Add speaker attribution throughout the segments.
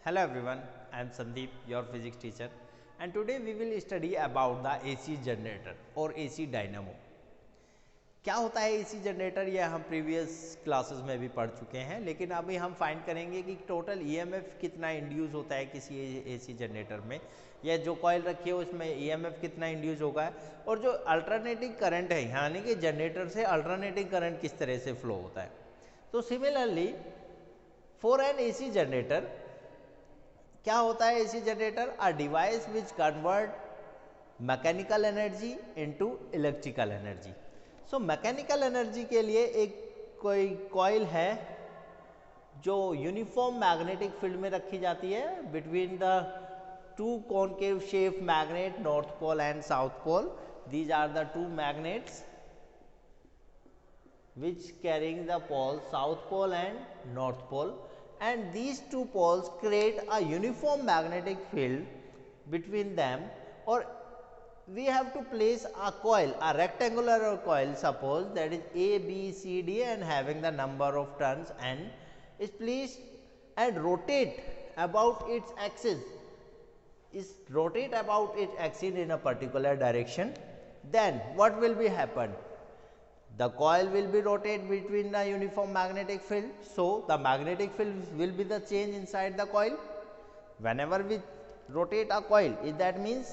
Speaker 1: Hello everyone, I am Sandeep, your physics teacher, and today we will study about the AC generator or AC dynamo. क्या होता है AC generator, यह हम previous classes में भी पढ़ चुके हैं, लेकिन अभी हम फाइंड करेंगे कि टोटल EMF कितना इंड्यूस होता है किसी AC जनरेटर में, या जो कॉइल रखी है उसमें EMF कितना इंड्यूस होगा, और जो अल्टरनेटिंग करंट है यानी कि जनरेटर से अल्टरनेटिंग करंट किस तरह से फ्लो होता है. तो similarly for an AC generator क्या होता है AC generator? A device which convert mechanical energy into electrical energy. So mechanical energy के लिए एक कोई कॉइल है जो यूनिफॉर्म मैग्नेटिक फील्ड में रखी जाती है between the two concave shape magnet, north pole and south pole. These are the two magnets which carrying the pole south pole and north pole, and these two poles create a uniform magnetic field between them. Or we have to place a coil, a rectangular coil, suppose that is A, B, C, D and having the number of turns, and is placed and rotate about its axis, in a particular direction. Then what will be happen? The coil will be rotated between the uniform magnetic field, so the magnetic field will be the change inside the coil. Whenever we rotate a coil, that means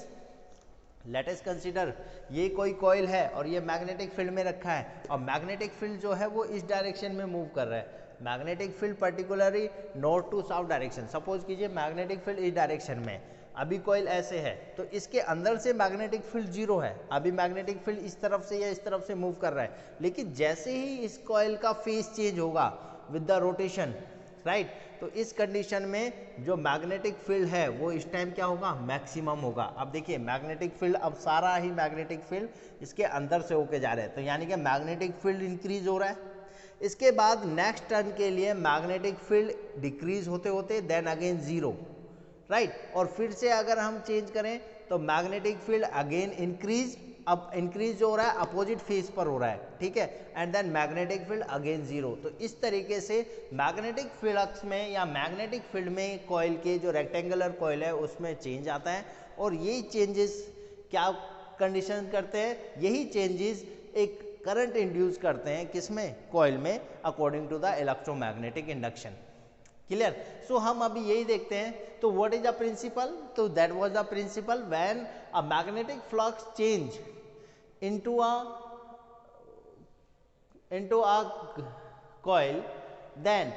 Speaker 1: let us consider ये कोई coil है और ये magnetic field में रखा है, और magnetic field जो है वो इस डायरेक्शन में मूव कर रहा है. Magnetic field particularly north to south direction. Suppose कीजिए मैग्नेटिक फील्ड इस डायरेक्शन में, अभी कॉइल ऐसे है तो इसके अंदर से मैग्नेटिक फील्ड जीरो है, अभी मैग्नेटिक फील्ड इस तरफ से या इस तरफ से मूव कर रहा है. लेकिन जैसे ही इस कॉइल का फेस चेंज होगा विद द रोटेशन, राइट, तो इस कंडीशन में जो मैग्नेटिक फील्ड है वो इस टाइम क्या होगा? मैक्सिमम होगा. अब देखिए मैग्नेटिक फील्ड, अब सारा ही मैग्नेटिक फील्ड इसके अंदर से होके जा रहा है, तो यानी कि मैग्नेटिक फील्ड इंक्रीज हो रहा है. इसके बाद नेक्स्ट टर्न के लिए मैग्नेटिक फील्ड डिक्रीज होते होते देन अगेन जीरो, राइट, और फिर से अगर हम चेंज करें तो मैग्नेटिक फील्ड अगेन इंक्रीज. अब इंक्रीज जो हो रहा है अपोजिट फेस पर हो रहा है, ठीक है, and then magnetic field again zero. तो इस तरीके से मैग्नेटिक फ्लक्स में या मैग्नेटिक फील्ड में कॉइल के जो रेक्टेंगुलर कॉइल है उसमें चेंज आता है. और यही चेंजेस क्या कंडीशन करते हैं? यही चेंजेस एक करंट इंड्यूस करते हैं किसमें? कॉइल में, according to the electromagnetic induction. Clear? So हम अभी यही देखते हैं. तो व्हाट इज द प्रिंसिपल? तो that was the principle when a magnetic flux change into a coil, then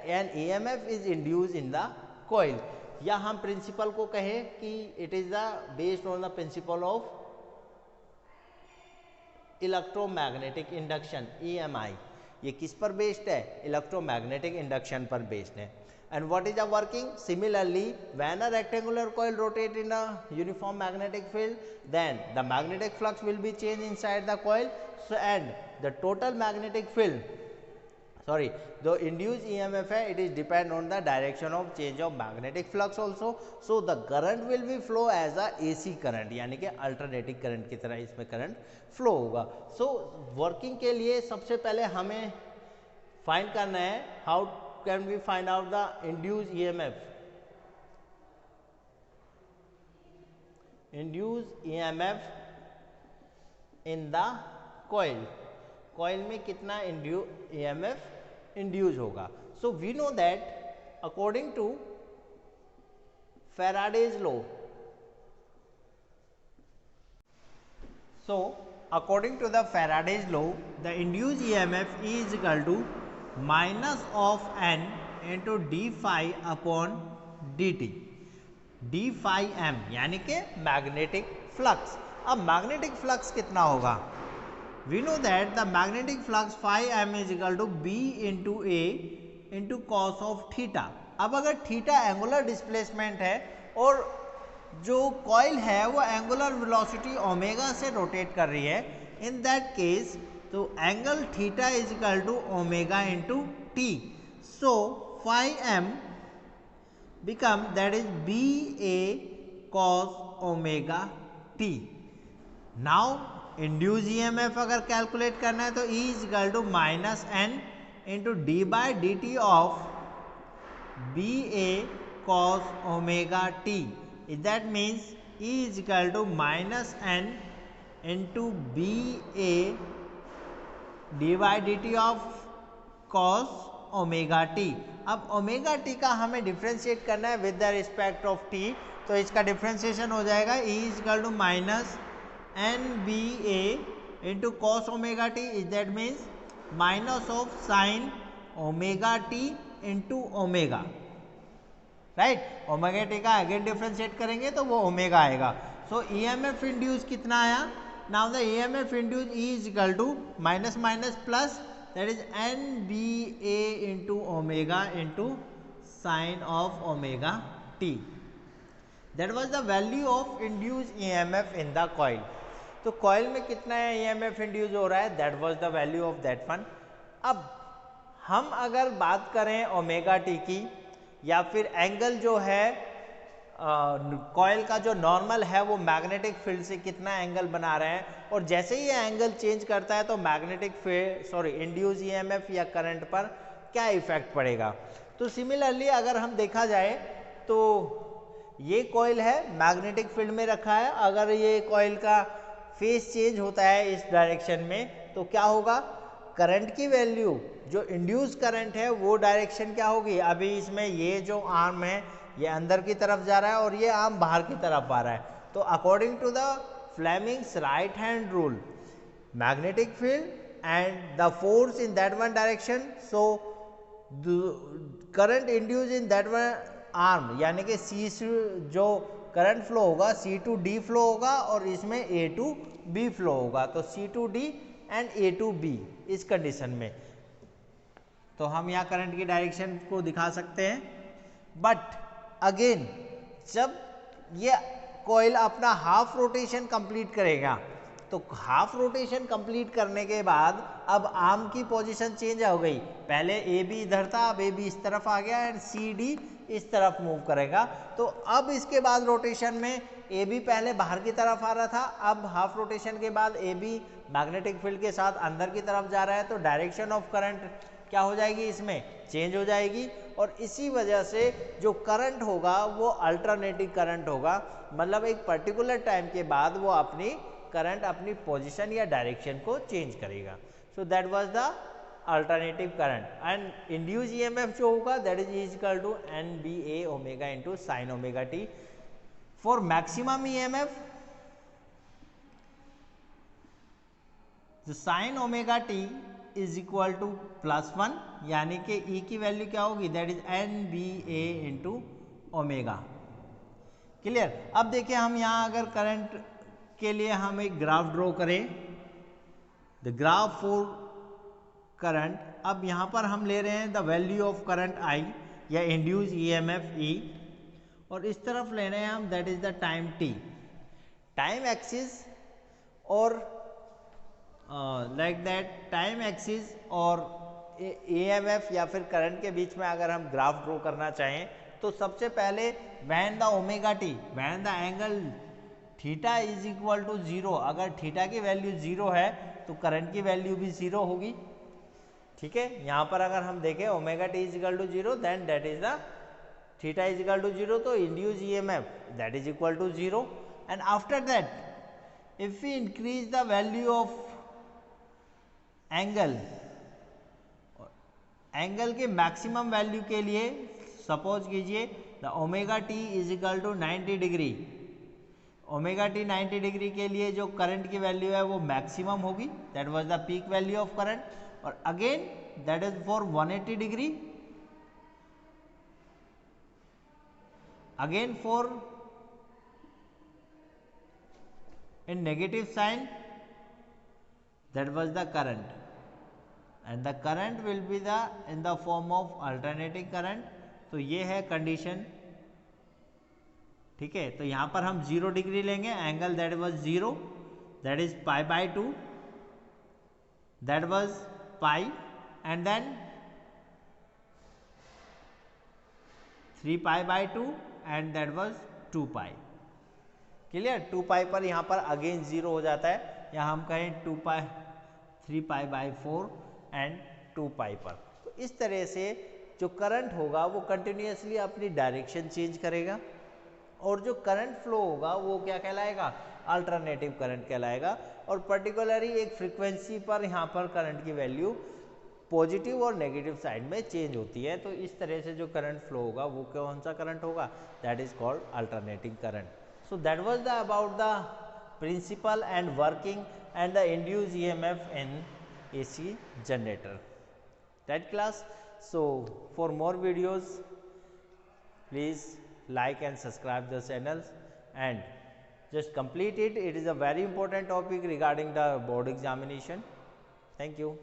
Speaker 1: an EMF is induced in the coil. या हम principal को कहें कि it is the based on the principle of electromagnetic induction, EMI. ये किस पर based है? Electromagnetic induction पर बेस्ड है. And what is the working? Similarly, when a rectangular coil rotates in a uniform magnetic field, then the magnetic flux will be changed inside the coil. So, and the total magnetic field, the induced EMF है, it is depend on the direction of change of magnetic flux also. So the current will be flow as a AC current, यानी कि alternating current की तरह इसमें current flow होगा. So working के लिए सबसे पहले हमें find करना है how can we find out the induced EMF. Induced EMF in the coil. Coil में कितना EMF इंड्यूस होगा? So we know that according to Faraday's law, so according to the Faraday's law, the induced EMF is equal to minus of n into d phi upon dt, d phi m यानी कि magnetic flux. अब magnetic flux कितना होगा? We know that the magnetic flux phi m is equal to b into a into cos of theta. अब अगर theta angular displacement है और जो कॉइल है वो एंगुलर वेलोसिटी ओमेगा से रोटेट कर रही है, इन दैट केस तो angle theta is equal to omega into t. So phi m become that is b a cos omega t. Now induce EMF अगर कैलकुलेट करना है तो E is equal to minus N into d by d t of B A cos omega t. That means E is equal to minus n into BA dy dt of cos omega t. अब omega t का हमें differentiate करना है with the respect of t, तो इसका differentiation हो जाएगा E is equal to minus N B A into cos omega t. Is that means minus of sine omega t into omega, right. Omega t का again differentiate करेंगे तो वो omega आएगा. So E M F induce कितना आया? Now the E M F induce E is equal to minus minus plus, that is NBA into omega into sine of omega t. That was the value of induced EMF in the coil. तो coil में कितना EMF induce हो रहा है, that was the value of that one. अब हम अगर बात करें ओमेगा टी की या फिर एंगल जो है कॉइल का जो नॉर्मल है वो मैग्नेटिक फील्ड से कितना एंगल बना रहे हैं, और जैसे ही ये एंगल चेंज करता है तो मैग्नेटिक फील्ड इंड्यूस ईएमएफ या करंट पर क्या इफेक्ट पड़ेगा. तो सिमिलरली अगर हम देखा जाए तो ये कॉइल है मैग्नेटिक फील्ड में रखा है, अगर ये कॉइल का फेस चेंज होता है इस डायरेक्शन में तो क्या होगा, करंट की वैल्यू जो इंड्यूस करंट है वो डायरेक्शन क्या होगी. अभी इसमें ये जो आर्म है ये अंदर की तरफ जा रहा है और ये आर्म बाहर की तरफ आ रहा है. तो according to the Fleming's right hand rule, magnetic field and the force in that one direction, so current induce in that one arm, यानी कि सी जो करंट फ्लो होगा C टू D फ्लो होगा और इसमें A टू B फ्लो होगा. तो C to D and A to B इस कंडीशन में तो हम यहाँ करंट की डायरेक्शन को दिखा सकते हैं. बट अगेन जब ये कॉइल अपना हाफ रोटेशन कंप्लीट करेगा तो हाफ रोटेशन कंप्लीट करने के बाद अब आर्म की पोजीशन चेंज हो गई. पहले ए बी इधर था, अब ए बी इस तरफ आ गया एंड सी डी इस तरफ मूव करेगा. तो अब इसके बाद रोटेशन में ए बी पहले बाहर की तरफ आ रहा था, अब हाफ रोटेशन के बाद ए बी मैग्नेटिक फील्ड के साथ अंदर की तरफ जा रहा है. तो डायरेक्शन ऑफ करंट क्या हो जाएगी, इसमें चेंज हो जाएगी और इसी वजह से जो करंट होगा वो अल्टरनेटिंग करंट होगा, मतलब एक पर्टिकुलर टाइम के बाद वो अपनी करंट अपनी पोजीशन या डायरेक्शन को चेंज करेगा. So that was the alternative current and induce EMF जो होगा that is equal to NBA omega into sine omega t. For maximum EMF the sine omega t is equal to +1, यानी कि E की value क्या होगी, that is NBA into omega. Clear. अब देखिए हम यहाँ अगर करंट के लिए हम एक ग्राफ ड्रॉ करें, द ग्राफ फॉर करंट. अब यहाँ पर हम ले रहे हैं the value of current I या इंड्यूस EMF E और इस तरफ ले रहे हैं हम that is the time T. Time axis और लाइक दैट टाइम एक्सिस और EMF या फिर करंट के बीच में अगर हम ग्राफ ड्रॉ करना चाहें तो सबसे पहले when the omega t, when the angle theta is equal to 0, अगर थीटा की वैल्यू 0 है तो करंट की वैल्यू भी 0 होगी. ठीक है, यहाँ पर अगर हम देखें omega t is equal to 0 then that is the theta is equal to 0, तो induce EMF that is equal to 0. And after that if we increase the value of angle के मैक्सिमम वैल्यू के लिए suppose कीजिए the omega t is equal to 90 degree, omega t 90 degree के लिए जो current की value है वो मैक्सिमम होगी, that was the peak value of current. और again that is for 180 degree, again for in negative sign that was the current and the current will be the in the form of alternating current. तो ये है condition. ठीक है, तो यहाँ पर हम 0 डिग्री लेंगे, angle that was 0, that is pi by 2, that was pi and then 3 pi by 2 and that was 2 pi. Clear. 2 pi पर यहाँ पर अगेन 0 हो जाता है, यहाँ हम कहें 2 पाई 3 पाई बाई 4 एंड 2 पाई पर. तो इस तरह से जो करंट होगा वो कंटिन्यूसली अपनी डायरेक्शन चेंज करेगा और जो करंट फ्लो होगा वो क्या कहलाएगा, अल्टरनेटिव करंट कहलाएगा। और पर्टिकुलरली एक फ्रीक्वेंसी पर यहाँ पर करंट की वैल्यू पॉजिटिव और नेगेटिव साइड में चेंज होती है। तो इस तरह से जो करंट फ्लो होगा वो कौन सा करंट होगा, that is called alternating current. So that was the about the principle and working and the induced EMF in AC generator. That class. So for more videos, please like and subscribe the channels and just complete it. It is a very important topic regarding the board examination. Thank you.